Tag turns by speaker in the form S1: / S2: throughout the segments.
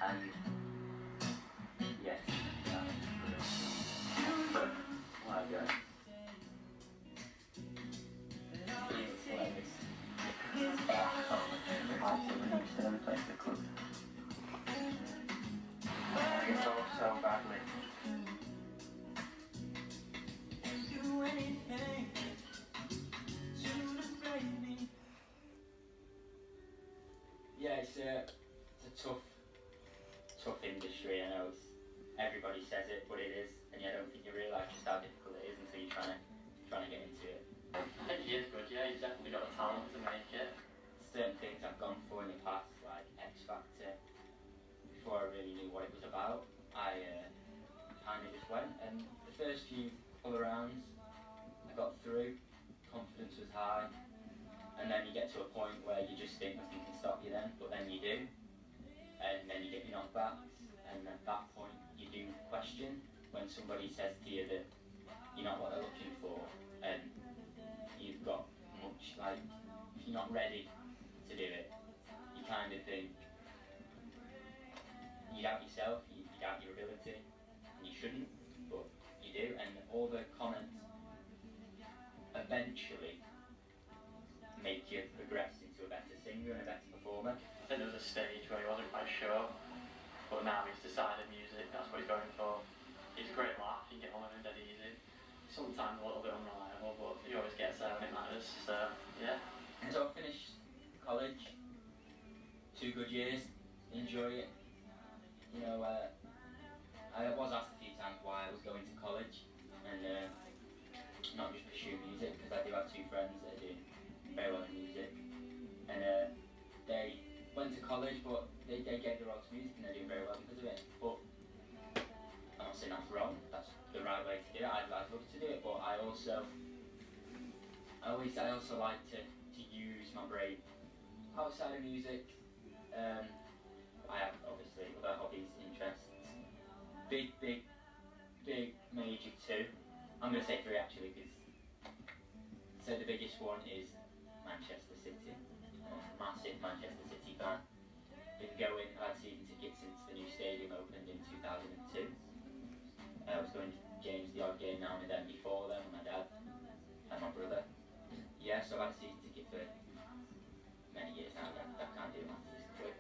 S1: And yes, that's good. Well, good. It's all so badly.
S2: Do anything to deflate me.
S1: Yeah, it's a tough industry. I know everybody says it, but it is, and I don't think you realise just how difficult it is until you're trying to get into it.
S3: I think he is good, yeah, he's definitely got the talent to make it.
S1: Certain things I've gone for in the past, like X Factor, before I really knew what it was about, I kind of just went, and the first few other rounds I got through, confidence was high, and then you get to a point where you just think nothing can stop you then, but then you do, and then you get your knockbacks, and at that point you do question when somebody says to you that you're not what they're looking for, and you've got much, like, if you're not ready to do it, you kind of think, you doubt yourself, you doubt your ability, and you shouldn't, but you do, and all the comments eventually make you progress into a better singer and a better performer.
S3: I think there was a stage where he wasn't quite sure, but now he's decided music, that's what he's going for. He's a great laugh, you can get on with him dead easy. Sometimes a little bit unreliable, but he always gets there when it matters, so yeah.
S1: So I finished college, 2 good years, enjoy it. You know, I was asked a few times why I was going to college and not just pursue music, because I do have 2 friends that do very well in music, and they went to college, but they gave their all to music and they're doing very well because of it. But I'm not saying that's wrong, that's the right way to do it. I'd love to do it, but I also like to use my brain outside of music. I have obviously other hobbies, interests. Big major 2. I'm going to say 3 actually, because so the biggest one is Manchester City. I'm a massive Manchester City fan. Been going, I had season tickets since the new stadium opened in 2002. I was going to games, the odd game now and then before then, with my dad and my brother. Yeah, so I've had a season ticket for many years now. I can't do maths this quick.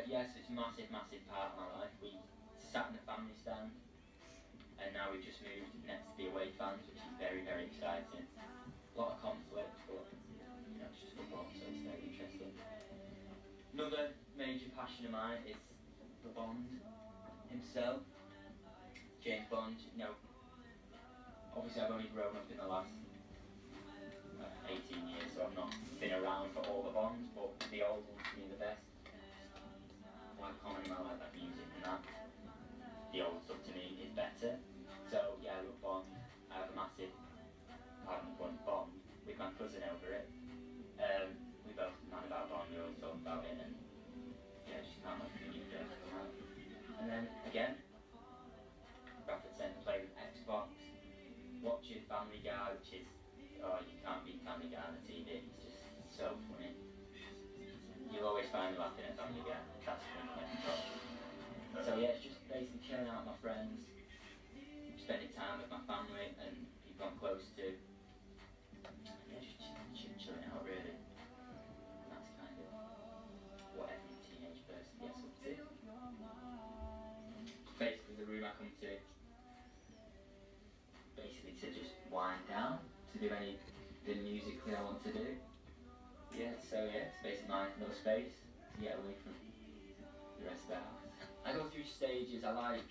S1: Yes, it's a massive part of my life. We sat in the family stand, and now we've just moved next to the away fans, which is very exciting. A lot of conflict, but you know, it's just football, so it's very interesting. Another major passion of mine is the Bond himself, James Bond. You know, obviously I've only grown up in the last 18 years, so I've not been around for all the Bonds, but the old ones to me the best. Quite common in my life, like music and that. The old stuff to me is better. So yeah, I love Bond. I have a massive Bond with my cousin over it. We both man about Bond, we always talk about it, and yeah, just can't wait for the new films to come out. And then again, Bradford Centre play with Xbox, watching Family Guy, which is, oh, you can't beat Family Guy on the TV, it's just so funny. You'll always find me laughing at Family Guy, that's funny. So yeah, it's just basically chilling out with my friends, spending time with my family and people I'm close to. Yeah, just chilling out really. And that's kind of what every teenage person gets up to. Basically the room I come to, basically to just wind down, to do anything musically I want to do. Yeah, so yeah, it's basically my little space to get away from the rest of the house. I go through stages. I like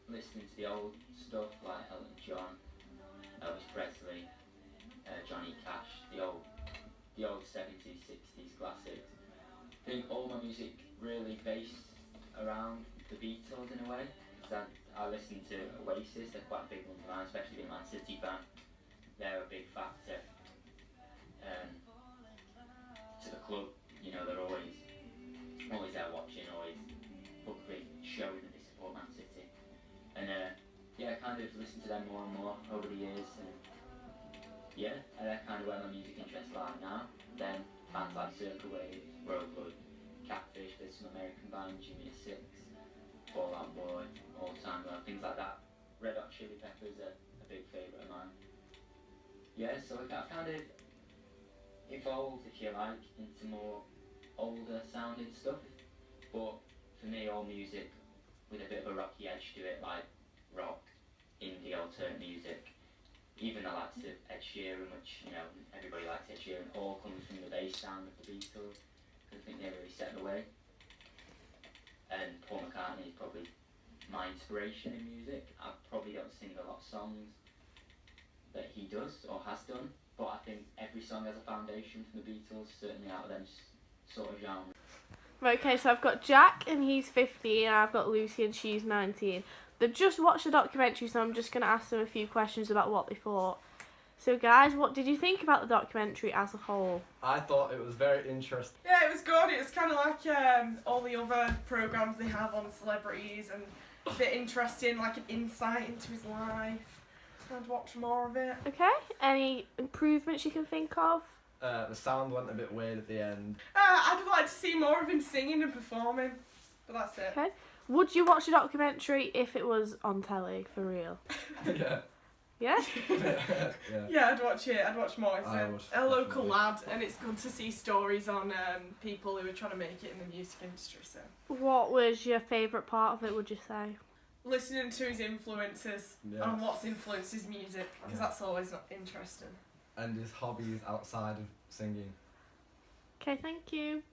S1: listening to the old stuff like Elton John, Elvis Presley, Johnny Cash, the old 70s, 60s classics. I think all my music really based around the Beatles in a way. Because I listen to Oasis, they're quite a big one for mine, especially being a Man City fan. They're a big factor to the club. You know, they're always there watching, always publicly showing that they support Man City. And yeah, I kind of listened to them more and more over the years, and yeah, and that's kind of where my music interests lie now. Then bands like Circle Wave, Road Blood, Catfish, there's some American band, Jimmy Six, Fall Out Boy, All Time Low, things like that. Red Hot Chili Peppers are a big favourite of mine. Yeah, so I kind of evolved, if you like, into more older sounding stuff. But for me, all music with a bit of a rocky edge to it, like rock, indie, alternate music, even the likes of Ed Sheeran, which, you know, everybody likes Ed Sheeran, all comes from the bass sound of the Beatles. I think they really set the way. And Paul McCartney is probably my inspiration in music. I probably don't sing a lot of songs that he does or has done, but I think every song has a foundation from the Beatles, certainly out of them sort of genres.
S4: Right, okay, so I've got Jack and he's 15 and I've got Lucy and she's 19. They've just watched the documentary, so I'm just going to ask them a few questions about what they thought. So guys, what did you think about the documentary as a whole?
S5: I thought it was very interesting.
S6: Yeah, it was good. It was kind of like all the other programmes they have on celebrities, and a bit interesting, like an insight into his life. I'd watch more of it.
S4: Okay, any improvements you can think of?
S5: The sound went a bit weird at the end.
S6: I'd like to see more of him singing and performing, but that's it.
S4: Okay. Would you watch a documentary if it was on telly, for real?
S5: Yeah.
S4: Yeah?
S5: Yeah.
S6: Yeah, I'd watch it. I'd watch more. It's
S5: I would,
S6: a local
S5: definitely.
S6: lad, and it's good to see stories on people who are trying to make it in the music industry. So,
S4: What was your favourite part of it, would you say?
S6: listening to his influences
S5: Yeah.
S6: and what's influenced his music, because
S5: Yeah.
S6: that's always interesting.
S5: And his hobbies outside of singing.
S4: Okay, thank you.